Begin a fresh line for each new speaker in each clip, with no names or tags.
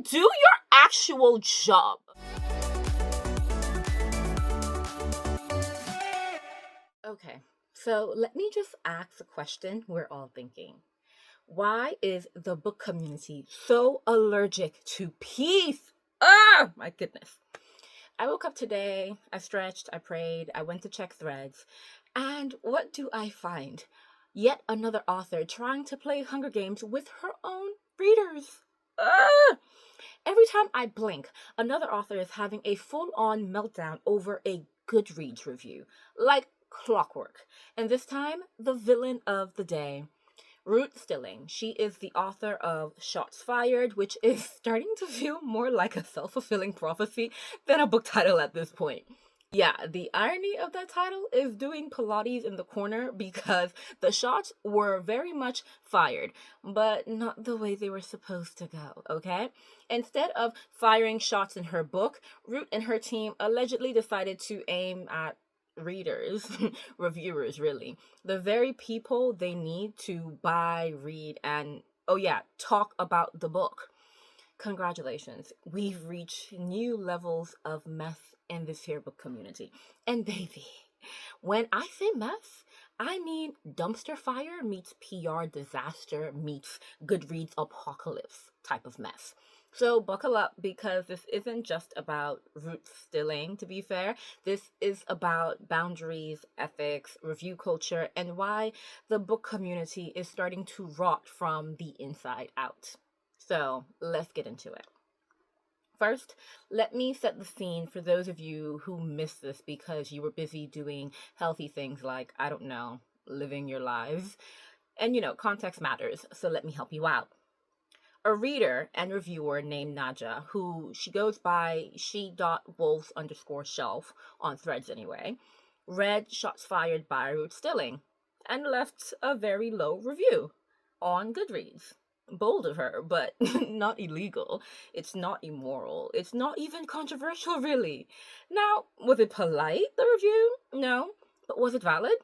do your actual job. Okay, so let me just ask a question we're all thinking. Why is the book community so allergic to peace? Ah, my goodness. I woke up today, I stretched, I prayed, I went to check threads, and what do I find? Yet another author trying to play Hunger Games with her own readers. Ah! Every time I blink, another author is having a full on meltdown over a Goodreads review, like clockwork. And this time, the villain of the day. Ruth Stilling. She is the author of Shots Fired, which is starting to feel more like a self fulfilling prophecy than a book title at this point. Yeah, the irony of that title is doing Pilates in the corner because the shots were very much fired, but not the way they were supposed to go, okay? Instead of firing shots in her book, Ruth and her team allegedly decided to aim at readers, reviewers, really. The very people they need to buy, read, and, oh yeah, talk about the book. Congratulations. We've reached new levels of mess in this here book community. And baby, when I say mess, I mean dumpster fire meets PR disaster meets Goodreads apocalypse type of mess. So buckle up because this isn't just about Ruth Stilling, to be fair. This is about boundaries, ethics, review culture, and why the book community is starting to rot from the inside out. So let's get into it. First, let me set the scene for those of you who missed this because you were busy doing healthy things like, I don't know, living your lives. And context matters, so let me help you out. A reader and reviewer named Naja, who she goes by she.wolves_shelf on threads anyway, read Shots Fired by Ruth Stilling and left a very low review on Goodreads. Bold of her, but not illegal. It's not immoral. It's not even controversial, really. Now, was it polite, the review? No. But was it valid?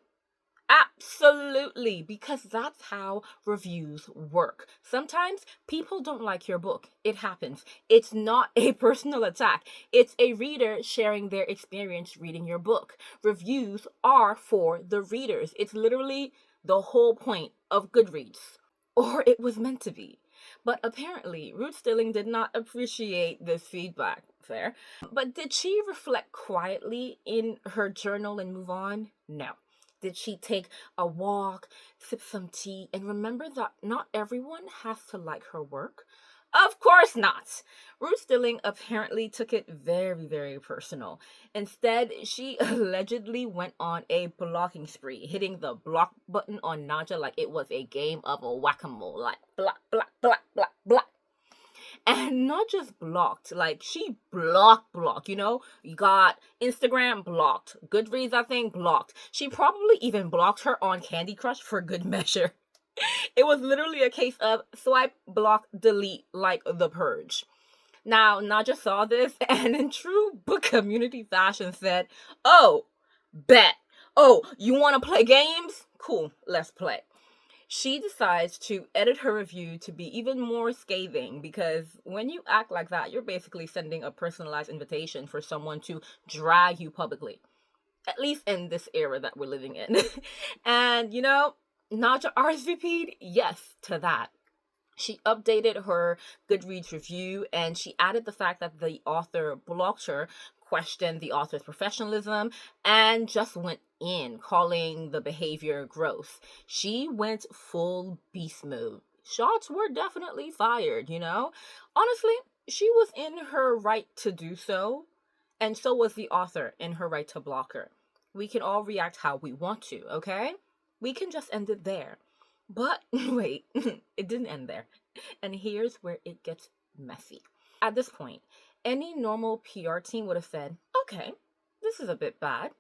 Absolutely, because that's how reviews work. Sometimes people don't like your book. It happens. It's not a personal attack. It's a reader sharing their experience reading your book. Reviews are for the readers. It's literally the whole point of Goodreads. Or it was meant to be. But apparently, Ruth Stilling did not appreciate this feedback. Fair. But did she reflect quietly in her journal and move on? No. Did she take a walk, sip some tea, and remember that not everyone has to like her work? Of course not. Ruth Stilling apparently took it very, very personal. Instead, she allegedly went on a blocking spree, hitting the block button on Naja like it was a game of a whack-a-mole, like block, block, block, block, block. And not just blocked, like she blocked, you got Instagram blocked, Goodreads, I think, blocked. She probably even blocked her on Candy Crush for good measure. It was literally a case of swipe, block, delete, like the purge. Now, Naja saw this and in true book community fashion said, oh, bet. Oh, you want to play games? Cool, let's play. She decides to edit her review to be even more scathing because when you act like that, you're basically sending a personalized invitation for someone to drag you publicly. At least in this era that we're living in. And, Naja RSVP'd yes to that. She updated her Goodreads review and she added the fact that the author blocked her, questioned the author's professionalism, and just went in, calling the behavior gross. She went full beast mode. Shots were definitely fired, Honestly, she was in her right to do so, and so was the author in her right to block her. We can all react how we want to, okay? We can just end it there. But wait, it didn't end there. And here's where it gets messy. At this point, any normal PR team would have said, okay, this is a bit bad.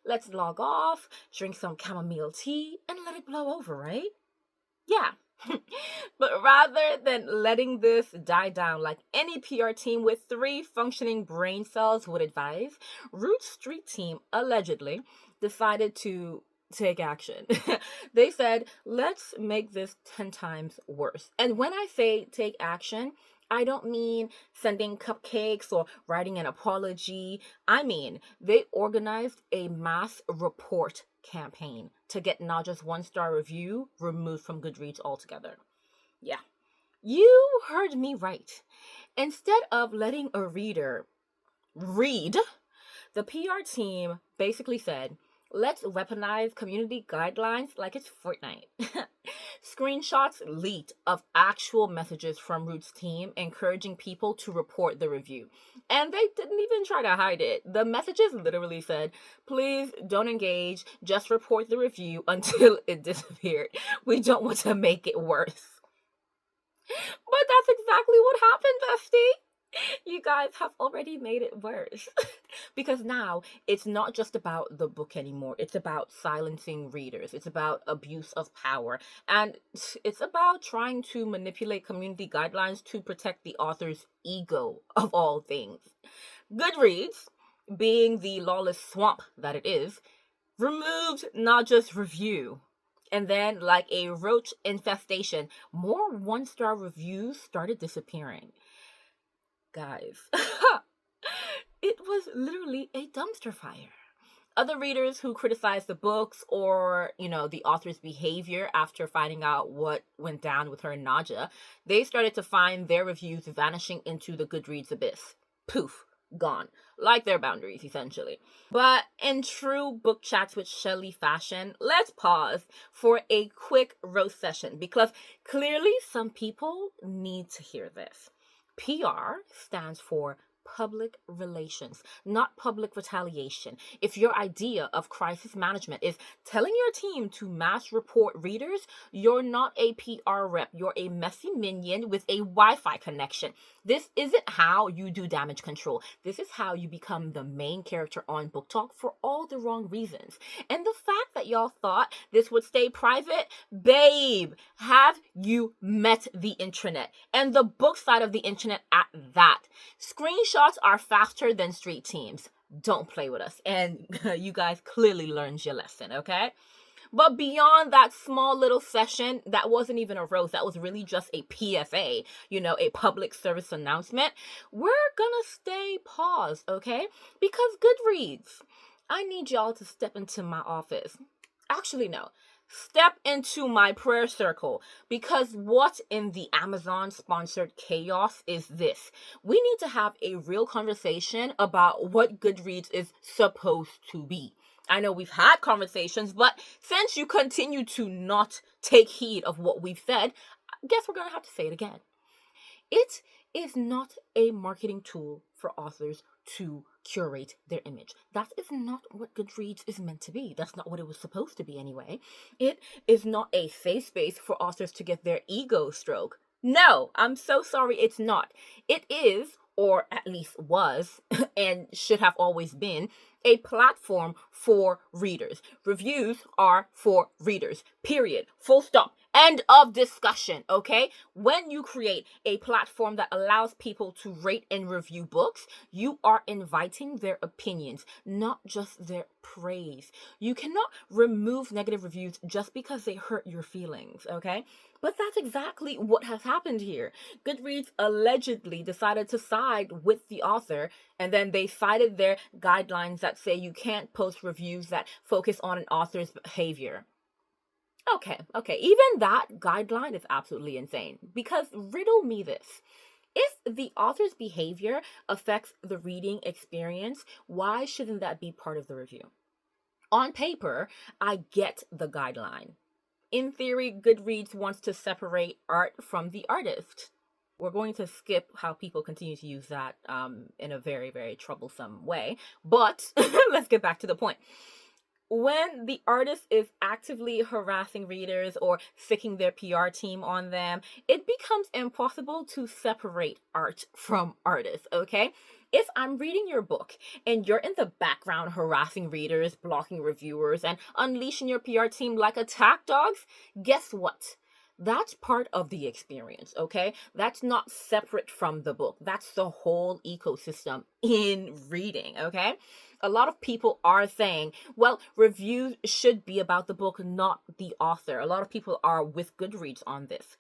Let's log off, drink some chamomile tea, and let it blow over, right? Yeah. But rather than letting this die down like any PR team with 3 functioning brain cells would advise, Root Street team allegedly decided to take action. They said, let's make this 10 times worse. And when I say take action, I don't mean sending cupcakes or writing an apology. I mean, they organized a mass report campaign to get Naja's one-star review removed from Goodreads altogether. Yeah, you heard me right. Instead of letting a reader read, the PR team basically said, let's weaponize community guidelines like it's Fortnite. Screenshots leaked of actual messages from Ruth's team encouraging people to report the review. And they didn't even try to hide it. The messages literally said, please don't engage, just report the review until it disappeared. We don't want to make it worse. But that's exactly what happened, bestie. You guys have already made it worse. Because now it's not just about the book anymore. It's about silencing readers. It's about abuse of power. And it's about trying to manipulate community guidelines to protect the author's ego, of all things. Goodreads, being the lawless swamp that it is, removed Naja's review. And then, like a roach infestation, more one-star reviews started disappearing. Guys, it was literally a dumpster fire. Other readers who criticized the books or, the author's behavior after finding out what went down with her and Naja, they started to find their reviews vanishing into the Goodreads abyss. Poof, gone. Like their boundaries, essentially. But in true book chats with Shelley fashion, let's pause for a quick roast session because clearly some people need to hear this. PR stands for public relations, not public retaliation. If your idea of crisis management is telling your team to mass report readers, you're not a PR rep. You're a messy minion with a Wi-Fi connection. This isn't how you do damage control. This is how you become the main character on Book Talk for all the wrong reasons. And the fact that y'all thought this would stay private, babe, have you met the intranet? And the book side of the internet at that. Screenshots are faster than street teams. Don't play with us. And you guys clearly learned your lesson, okay? But beyond that small little session, that wasn't even a roast. That was really just a PSA, a public service announcement. We're gonna stay paused, okay? Because Goodreads, I need y'all to step into my office. Actually, no. Step into my prayer circle, because what in the Amazon-sponsored chaos is this? We need to have a real conversation about what Goodreads is supposed to be. I know we've had conversations, but since you continue to not take heed of what we've said, I guess we're going to have to say it again. It is not a marketing tool for authors to curate their image. That is not what Goodreads is meant to be. That's not what it was supposed to be anyway. It is not a safe space for authors to get their ego stroke. No, I'm so sorry, it's not. It is, or at least was, and should have always been, a platform for readers. Reviews are for readers. Period. Full stop. End of discussion, okay? When you create a platform that allows people to rate and review books, you are inviting their opinions, not just their praise. You cannot remove negative reviews just because they hurt your feelings, okay? But that's exactly what has happened here. Goodreads allegedly decided to side with the author, and then they cited their guidelines that say you can't post reviews that focus on an author's behavior. Okay, even that guideline is absolutely insane. Because riddle me this. If the author's behavior affects the reading experience, why shouldn't that be part of the review? On paper, I get the guideline. In theory, Goodreads wants to separate art from the artist. We're going to skip how people continue to use that in a very, very troublesome way. But let's get back to the point. When the artist is actively harassing readers or sicking their PR team on them, it becomes impossible to separate art from artists, okay? If I'm reading your book and you're in the background harassing readers, blocking reviewers, and unleashing your PR team like attack dogs, guess what? That's part of the experience, okay? That's not separate from the book. That's the whole ecosystem in reading, okay? A lot of people are saying, well, reviews should be about the book, not the author. A lot of people are with Goodreads on this.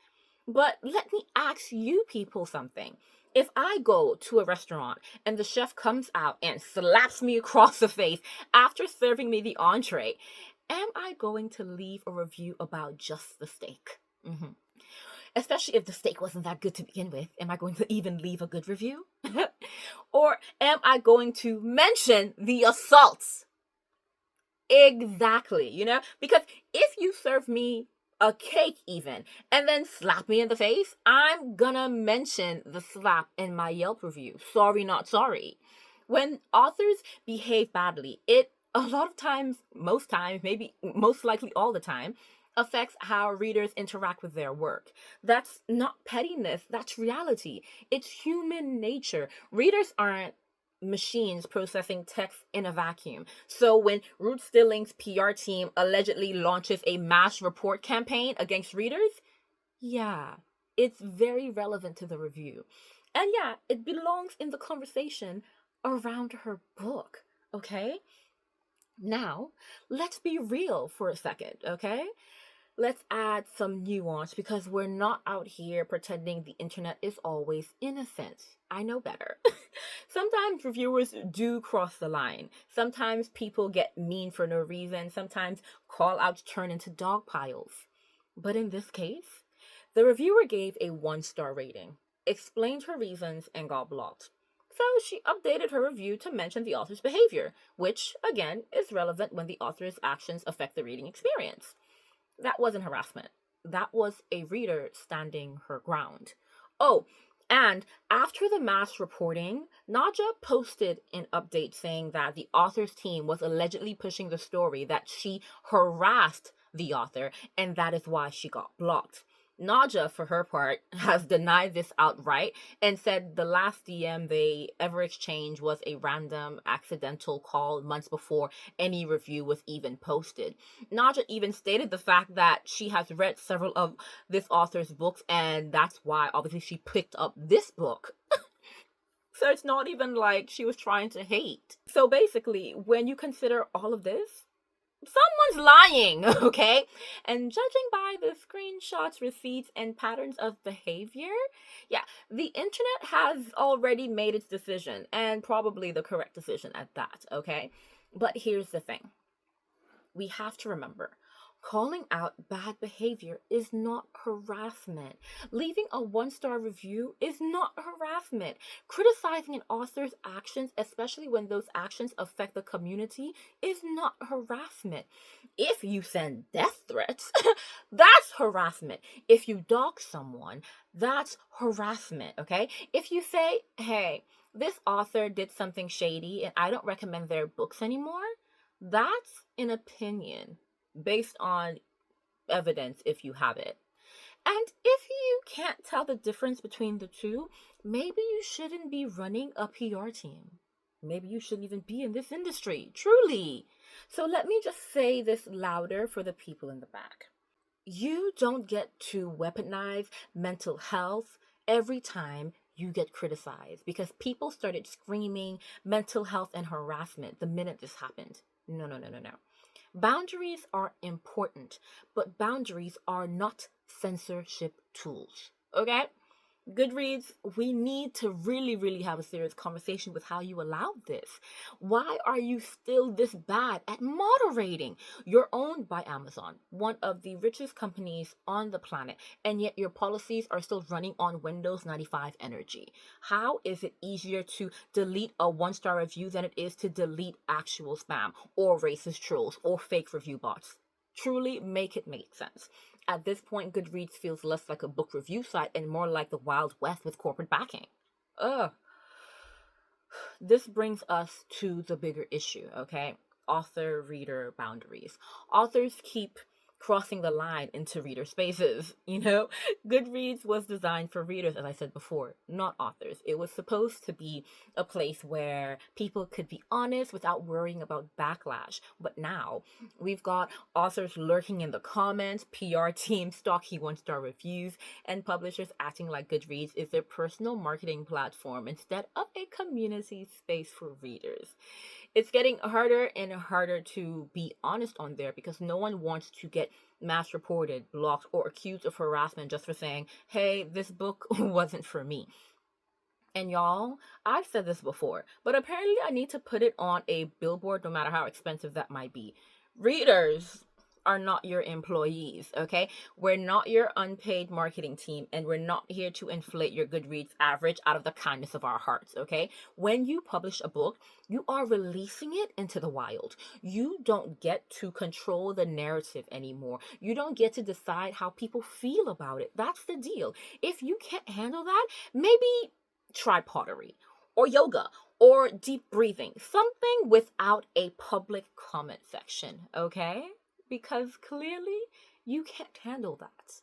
But let me ask you people something. If I go to a restaurant and the chef comes out and slaps me across the face after serving me the entree, am I going to leave a review about just the steak? Especially if the steak wasn't that good to begin with. Am I going to even leave a good review? Or am I going to mention the assaults? Exactly, because if you serve me a cake even and then slap me in the face, I'm gonna mention the slap in my Yelp review. Sorry, not sorry. When authors behave badly, it a lot of times, most times, maybe most likely all the time, affects how readers interact with their work. That's not pettiness, that's reality. It's human nature. Readers aren't machines processing text in a vacuum. So when Ruth Stilling's PR team allegedly launches a mass report campaign against readers, yeah, it's very relevant to the review. And yeah, it belongs in the conversation around her book, okay? Now, let's be real for a second, okay? Let's add some nuance because we're not out here pretending the internet is always innocent. I know better. Sometimes reviewers do cross the line. Sometimes people get mean for no reason. Sometimes call outs turn into dog piles. But in this case, the reviewer gave a 1-star rating, explained her reasons, and got blocked. So she updated her review to mention the author's behavior, which, again, is relevant when the author's actions affect the reading experience. That wasn't harassment. That was a reader standing her ground. Oh, and after the mass reporting, Naja posted an update saying that the author's team was allegedly pushing the story that she harassed the author, and that is why she got blocked. Naja, for her part, has denied this outright and said the last DM they ever exchanged was a random, accidental call months before any review was even posted. Naja even stated the fact that she has read several of this author's books, and that's why, obviously, she picked up this book. So it's not even like she was trying to hate. So basically, when you consider all of this, someone's lying, okay? And judging by the screenshots, receipts, and patterns of behavior, yeah, the internet has already made its decision, and probably the correct decision at that, okay? But here's the thing. We have to remember, calling out bad behavior is not harassment. Leaving a 1-star review is not harassment. Criticizing an author's actions, especially when those actions affect the community, is not harassment. If you send death threats, that's harassment. If you dog someone, that's harassment, okay? If you say, hey, this author did something shady and I don't recommend their books anymore, that's an opinion based on evidence if you have it. And if you can't tell the difference between the two, maybe you shouldn't be running a PR team. Maybe you shouldn't even be in this industry, truly. So let me just say this louder for the people in the back. You don't get to weaponize mental health every time you get criticized, because people started screaming mental health and harassment the minute this happened. No, no, no, no, no. Boundaries are important, but boundaries are not censorship tools. Okay? Goodreads, we need to really, really have a serious conversation with how you allowed this. Why are you still this bad at moderating? You're owned by Amazon, one of the richest companies on the planet, and yet your policies are still running on Windows 95 energy. How is it easier to delete a 1-star review than it is to delete actual spam or racist trolls or fake review bots? Truly make it make sense. At this point, Goodreads feels less like a book review site and more like the Wild West with corporate backing. Ugh. This brings us to the bigger issue, okay? Author-reader boundaries. Authors keep crossing the line into reader spaces, Goodreads was designed for readers, as I said before, not authors. It was supposed to be a place where people could be honest without worrying about backlash. But now we've got authors lurking in the comments, PR teams stalking 1-star reviews, and publishers acting like Goodreads is their personal marketing platform instead of a community space for readers. It's getting harder and harder to be honest on there because no one wants to get mass reported, blocked, or accused of harassment just for saying, hey, this book wasn't for me. And y'all, I've said this before, but apparently I need to put it on a billboard no matter how expensive that might be. Readers are not your employees, okay? We're not your unpaid marketing team, and we're not here to inflate your Goodreads average out of the kindness of our hearts, okay? When you publish a book, you are releasing it into the wild. You don't get to control the narrative anymore. You don't get to decide how people feel about it. That's the deal. If you can't handle that, maybe try pottery or yoga or deep breathing, something without a public comment section, okay? Because clearly you can't handle that.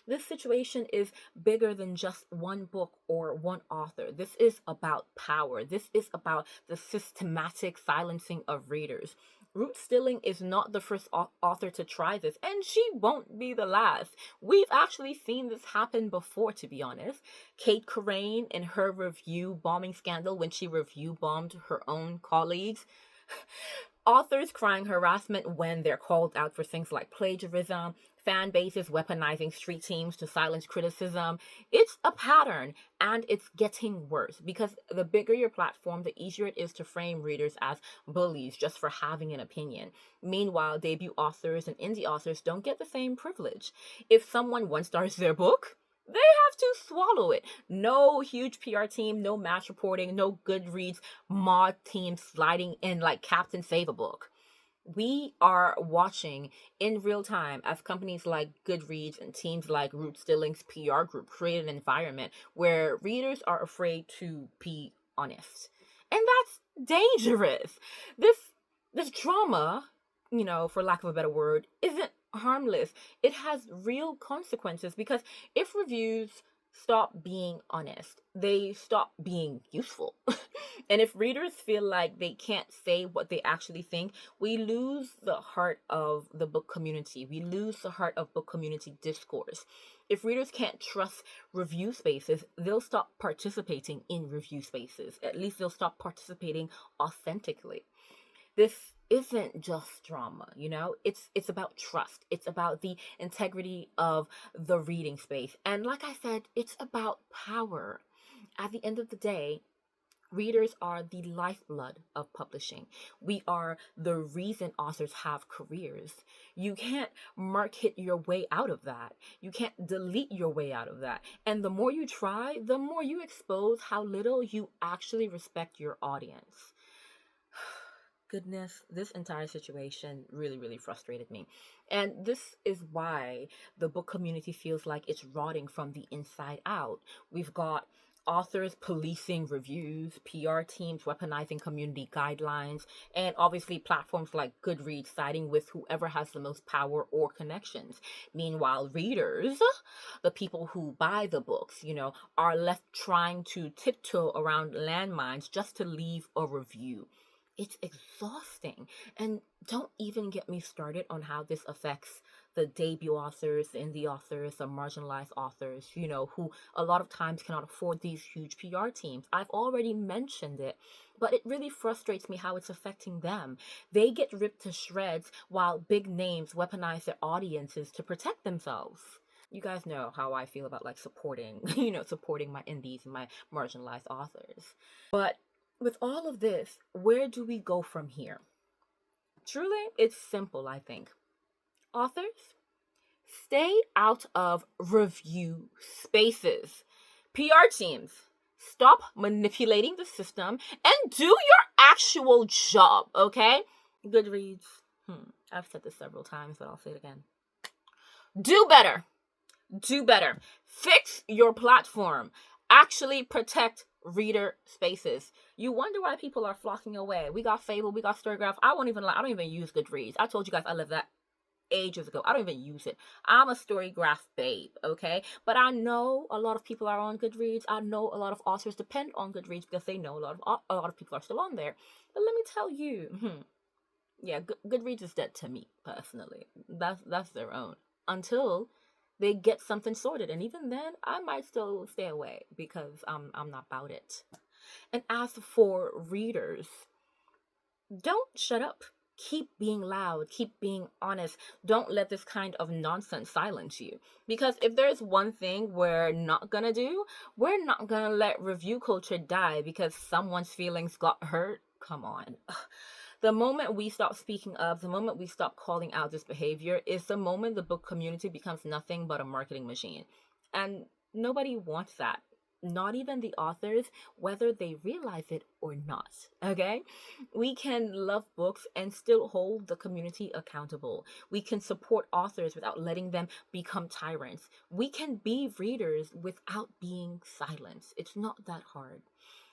This situation is bigger than just one book or one author. This is about power. This is about the systematic silencing of readers. Ruth Stilling is not the first author to try this, and she won't be the last. We've actually seen this happen before, to be honest. Kate Corain in her review bombing scandal, when she review bombed her own colleagues. Authors crying harassment when they're called out for things like plagiarism, fan bases weaponizing street teams to silence criticism. It's a pattern, and it's getting worse because the bigger your platform, the easier it is to frame readers as bullies just for having an opinion. Meanwhile, debut authors and indie authors don't get the same privilege. If someone one stars their book, they have to swallow it. No huge PR team, no match reporting, no Goodreads mod team sliding in like Captain Save a Book. We are watching in real time as companies like Goodreads and teams like Ruth Stilling's PR group create an environment where readers are afraid to be honest. And that's dangerous. This drama, for lack of a better word, isn't harmless. It has real consequences because if reviews stop being honest, they stop being useful. And if readers feel like they can't say what they actually think, we lose the heart of the book community. We lose the heart of book community discourse. If readers can't trust review spaces, they'll stop participating in review spaces. At least they'll stop participating authentically. This isn't just drama, it's about trust. It's about the integrity of the reading space. And like I said, it's about power. At the end of the day, readers are the lifeblood of publishing. We are the reason authors have careers. You can't market your way out of that. You can't delete your way out of that. And the more you try, the more you expose how little you actually respect your audience. Goodness, this entire situation really, really frustrated me. And this is why the book community feels like it's rotting from the inside out. We've got authors policing reviews, PR teams weaponizing community guidelines, and obviously platforms like Goodreads siding with whoever has the most power or connections. Meanwhile, readers, the people who buy the books, are left trying to tiptoe around landmines just to leave a review. It's exhausting. And don't even get me started on how this affects the debut authors, the indie authors, the marginalized authors, who a lot of times cannot afford these huge PR teams. I've already mentioned it, but it really frustrates me how it's affecting them. They get ripped to shreds while big names weaponize their audiences to protect themselves. You guys know how I feel about supporting, supporting my indies and my marginalized authors. But with all of this, where do we go from here? Truly, it's simple, I think. Authors, stay out of review spaces. PR teams, stop manipulating the system and do your actual job, okay? Goodreads, I've said this several times, but I'll say it again. Do better. Do better. Fix your platform. Actually protect reader spaces. You wonder why people are flocking away. We got Fable, we got Storygraph. I don't even use Goodreads. I told you guys I left that ages ago. I don't even use it. I'm a Storygraph babe, okay? But I know a lot of people are on Goodreads. I know a lot of authors depend on Goodreads because they know a lot of people are still on there. But let me tell you, yeah, Goodreads is dead to me personally. That's their own until they get something sorted, and even then I might still stay away because I'm not about it. And as for readers, don't shut up. keep being loud, keep being honest. Don't let this kind of nonsense silence you. Because if there's one thing we're not gonna do, we're not gonna let review culture die because someone's feelings got hurt. Come on. The moment we stop speaking up, the moment we stop calling out this behavior, is the moment the book community becomes nothing but a marketing machine. And nobody wants that. Not even the authors, whether they realize it or not. Okay? We can love books and still hold the community accountable. We can support authors without letting them become tyrants. We can be readers without being silenced. It's not that hard.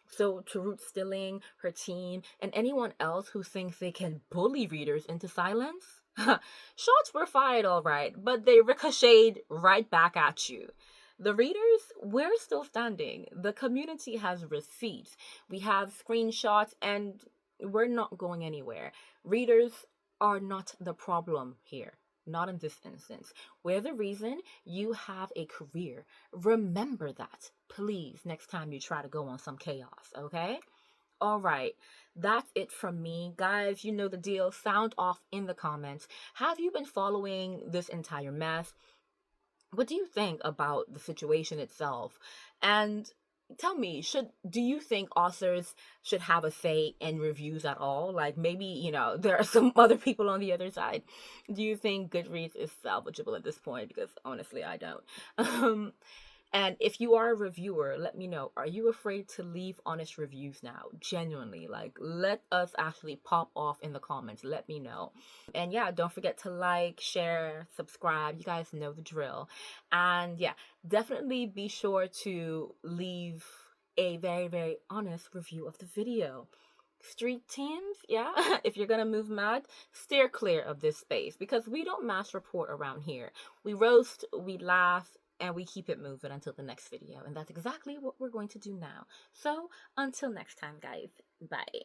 So, to Ruth Stilling, her team, and anyone else who thinks they can bully readers into silence, shots were fired all right, but they ricocheted right back at you. The readers, we're still standing. The community has receipts. We have screenshots, and we're not going anywhere. Readers are not the problem here. Not in this instance. We're the reason you have a career. Remember that, please, next time you try to go on some chaos, okay? All right, that's it from me. Guys, you know the deal. Sound off in the comments. Have you been following this entire mess? What do you think about the situation itself? And tell me, do you think authors should have a say in reviews at all? Like maybe, there are some other people on the other side. Do you think Goodreads is salvageable at this point? Because honestly, I don't. Um, and if you are a reviewer, let me know. Are you afraid to leave honest reviews now? Genuinely, like, let us actually pop off in the comments. Let me know. And yeah, don't forget to like, share, subscribe. You guys know the drill. And yeah, definitely be sure to leave a very, very honest review of the video. Street teams, yeah, if you're gonna move mad, steer clear of this space because we don't mass report around here. We roast, we laugh, and we keep it moving until the next video. And that's exactly what we're going to do now. So until next time, guys, bye.